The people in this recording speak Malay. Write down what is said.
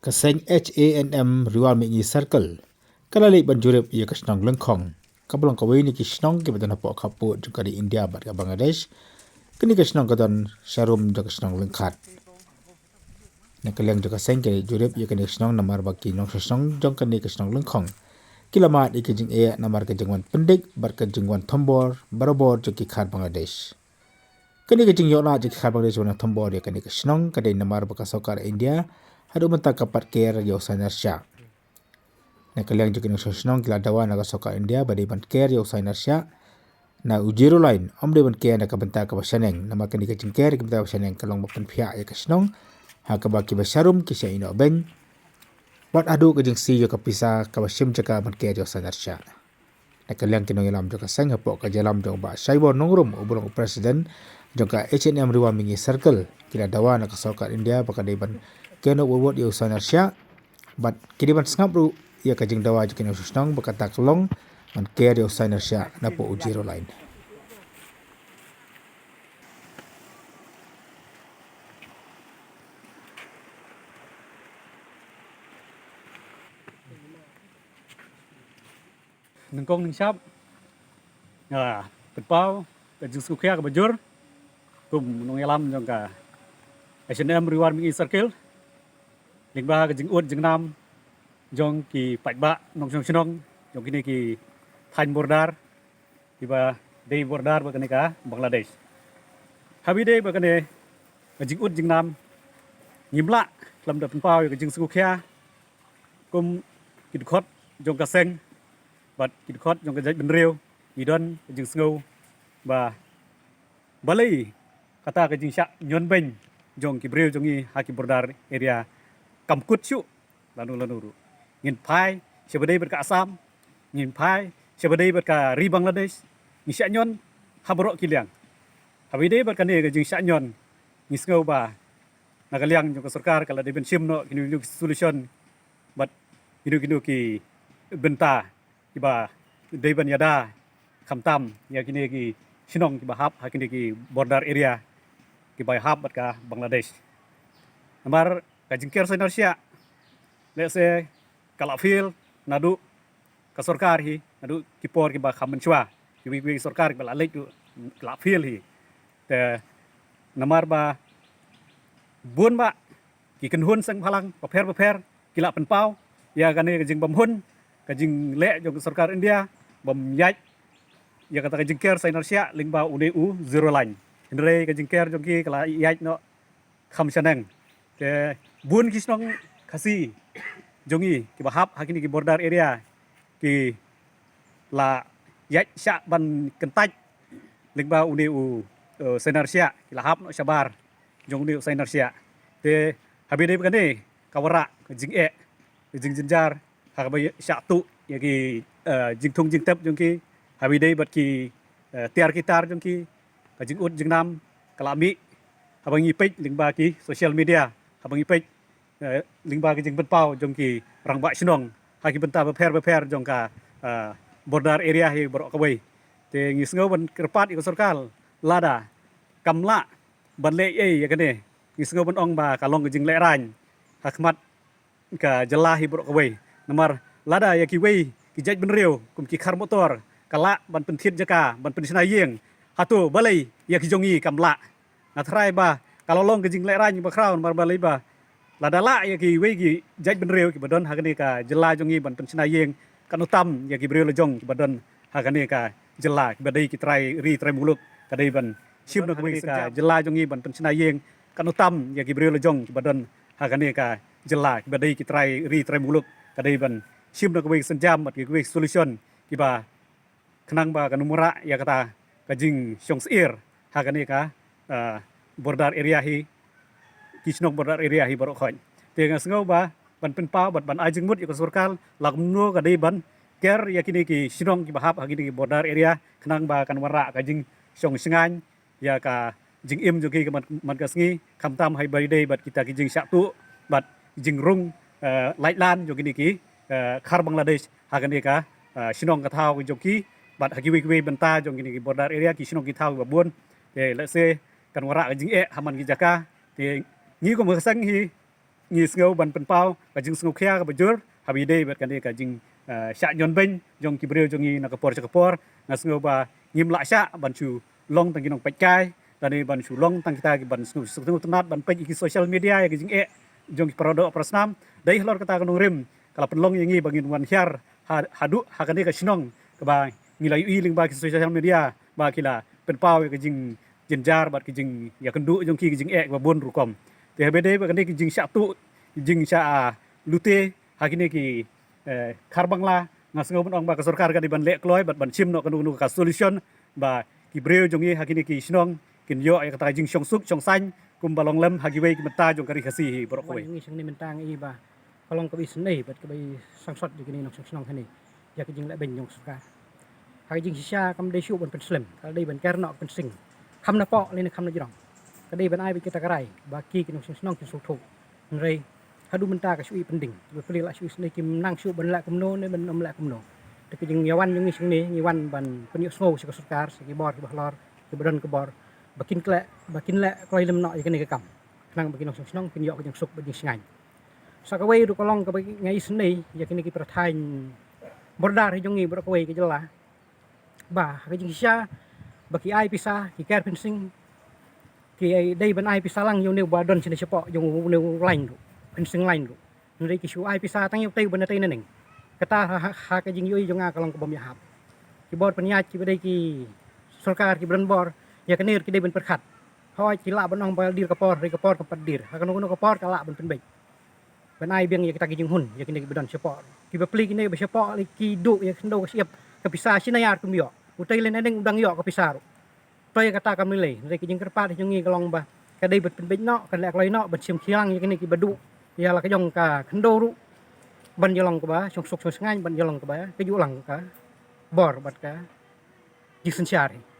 Kaseng HANM Riwal Mingi Circle. Kalali banjurip ia kasnong lengkong. Kabalong kawai ni kisnong kibadan hapo kapu juga di India bat ke Bangladesh. Kini kasnong kadon Sharum juga kasnong lengkat. Nakaliang juga kaseng kini jurip ia kini kasnong namar baki nong kasnong jong kini kasnong lengkong. Kilamat ikijing ia namar kejengwan pendik bat kejengwan tombor barabor joki khad Bangladesh. Kini kejeng yona joki khad Bangladesh wana tombor ia kini kasnong kadai namar bakasokar India. Hadu mentak kapat care yau sainersya. Nakaliang juga nusosnong kila dawa naga soka India badi ban care yau sainersya. Na ujiro lain om de ban care naga bentak kabasaneng. Nama kini kecing care kebentak kabasaneng kalong makan pihak ya kasnong. Haka baki basarum kisah ino beng. Wat adu kejeng si yo kapisa kabasim jaka ban care yau sainersya. Nakaliang kinong ilam joka seng hapok kajalam jong ba saibor nongrum ubulong presiden jongka HNM Riwal Mingi Circle kila dawa naga soka India bakadai ban kena wawat ia usaha Narsya, but kini ban sengap ru ia kajing dawa jikin ususnong berkata kelong man care ia usaha Narsya napo ujiro lain. Nengkong ning syap, petpau, kajing sukia ke bajur, kum nong yalam jong ka H&M Riwal Mingi Circle. Ling ba kajing ut jeng nam jong ki pat ba nong senong jong kini ki thain bordar tiba dei bordar ba kani ka Bangladesh habi dei ba kani kajing ut jeng nam ngimla lam da pau kajing sukia kum kidkhot jong ka seng bat kidkhot jong ka jai benreu midon kajing sngo ba balai kata kajing syak nyon beng jong ki breu jong i haki bordar area kamkut syuk lanu ngin pai sebadai berka Assam ngin pai sebadai berka ri Bangladesh ni syanyon haborok kiliang habide berka ne gajing syanyon ni sngau ba nagaliang jong sarkar kala de ben sim no kini solution but kinu ki benta iba de ban yada khamtam ya kini ki sinong ki bahap hakini ki border area ki bai hab berka Bangladesh amar kajing care Indonesia let's say kalafil nadu kasorkar hi nadu kipor ki ba kham menchwa ki sorkar ki ba lek du kalafil hi te namar ba bun ba ki kenhun sang phalang paper kila penpau ya kane kajing bamhun kajing le jong sorkar India bam yaj ya kata kajing care Indonesia ling ba UDU zero line hendre kajing care jong ki kala yaj no kham chaneng ke bun kisnong kasi jongi ki bahap hakini ki border area ki la yaj syak ban kentaj lingba UDU Senarsia ki lahap no sabar jong UDU Senarsia te habide kane kawara jing jing jinjar hakabai syak tu ya ki jing thung jing tep jong ki habide bat ki tiar kitar jong ki jing ut jing nam kalami habangi page lingba ki social media habangi page lingba ki jing benpau jong ki rang ba snong haki benta beper jong ka border area hi borok kawai te ngisngau ban kerpat ik sarkal lada kamla ban le ya kane ngisngau ban ong ba kalong jing le ran hakmat ka jela hi borok kawai namar lada ya ki wei ki jaj ben reu kum ki khar motor kala ban penthit jaka ban pensna yeng hatu balai ya ki jongi kamla natrai ba kalau long jing le ran ba kraun mar balai ba ladala ya ki wei ki jaj ben reu ki badon hakani ka jela jongi ban pensna yeng kanutam ya ki breu lejong ki badon hakani ka jela ki badai ki trai muluk kadai ban sim no ki ka jela jongi ban pensna yeng kanutam ya ki breu lejong ki badon hakani ka jela ki badai ki trai muluk kadai ban sim no ki senjam mat ki solution ki ba kenang ba kanumura ya kata kajing syong seir hakani ka border area hi kisnong border area hi borok khon te ngasngau ba ban penpau ban ajing mut ya surkal lagnu kadai ban ker ya kini ki sinong ki bahap hakini ki border area kenang ba kanwara kajing syong singan ya ka jing im jogi man kasngi khamtam hai bai dei bat kita ki jing syaktu bat jing rung laitlan jogi ni ki khar Bangladesh hakani ka sinong ka thau ki jogi bat hakiwi benta jong kini ki border area ki sinong ki thau ba bun te let's say kanwara kajing haman ki jaka te ngi ko masang hi nghi ngâu ban pen pau ka jing ngau khia ka bajur habi dei bat kan dei ka jing sha nyon ben jong ki breu jong ngi na ka por ngas ngau ba ngim la sha ban chu long tang nong pai kai tani ban chu long tang kita ki ban ngau tenat ban pai ki social media ka jing jong ki produk prasnam dei hlor kata ka nong rim kala pen long ngi bangin wan hiar hadu hakan dei ka shinong ka ba ngi la yu ling ba ki social media ba kila pen pau ka jing jenjar bat ki jing ya kendu jong ki jing ba bon rukom te bede ba kan ki jing sha tu jing sha lute hakini ki kharbangla ngas ngau ong ba ka sarkar ka di ban le kloi bat ban chim no kanu ka solution ba ki breu jong ye hakini ki shnong kin yo ya kata jing shong suk shong san kum balong lem hagi wei ki mata jong kari khasi borok koi ngi sing ni mentang i ba kalong ka bi snei bat ka bi sangsot di kini nok snong khani ya ka jing la ben jong sarkar ha jing sha kam de shu ban pen slem kal dei ban ker nok pen sing kham na po le kham na jrong ka dei ban ai bi kita karai ba ki nok snong ki su thuk rei hadu menta ka shui pending be peli la shui snei kim nang shu ban la kum no ne ban om la kum no te ka jing yawan jong ni sing ni yawan ban pen yo sngo si ka sarkar si bor ki bahlor ki badan ke bor bakin le kloi lem nok ikani ka kam nang bakin nok snong kin yo ka jing suk ba jing singai sakawai du kolong ka ngai snei ya kini ki prathai bordar jong ni borok wei ka jela ba ka jing sha baki ai pisa ki ker pensing ki dei ban ai pisa lang yo ne ba don sini sepo yo ne lain du pensing lain du nri ki shu ai pisa tang yo tei ban tei neneng kata ha ka jing yo jonga kalong ka bom ya hap ki bor penyat ki bedai ki sarkar ki bran bor ya kanir ki dei ban perkhat hoi ki la ban ong ba dir ka por ri ka por ka padir ha ka no ka por ka la ban pen bai ban ai biang ya kita ki jing hun ya kini ki bedon sepo ki ba pli ki ne ba sepo ki du ya kendo ka siap ka pisa sinayar kum yo utai len adeng udang yo ka pisaru toy kata kam nilai re ki jing kerpat jong ngi kalong ba ka dei bet pen no ka lek loi no bet sim khiang ya kini ki badu ya la ka jong ka kendo ru ban yolong ka ba sok sok ngai ban yolong ka ba ka yu lang ka bor bat ka jisen syari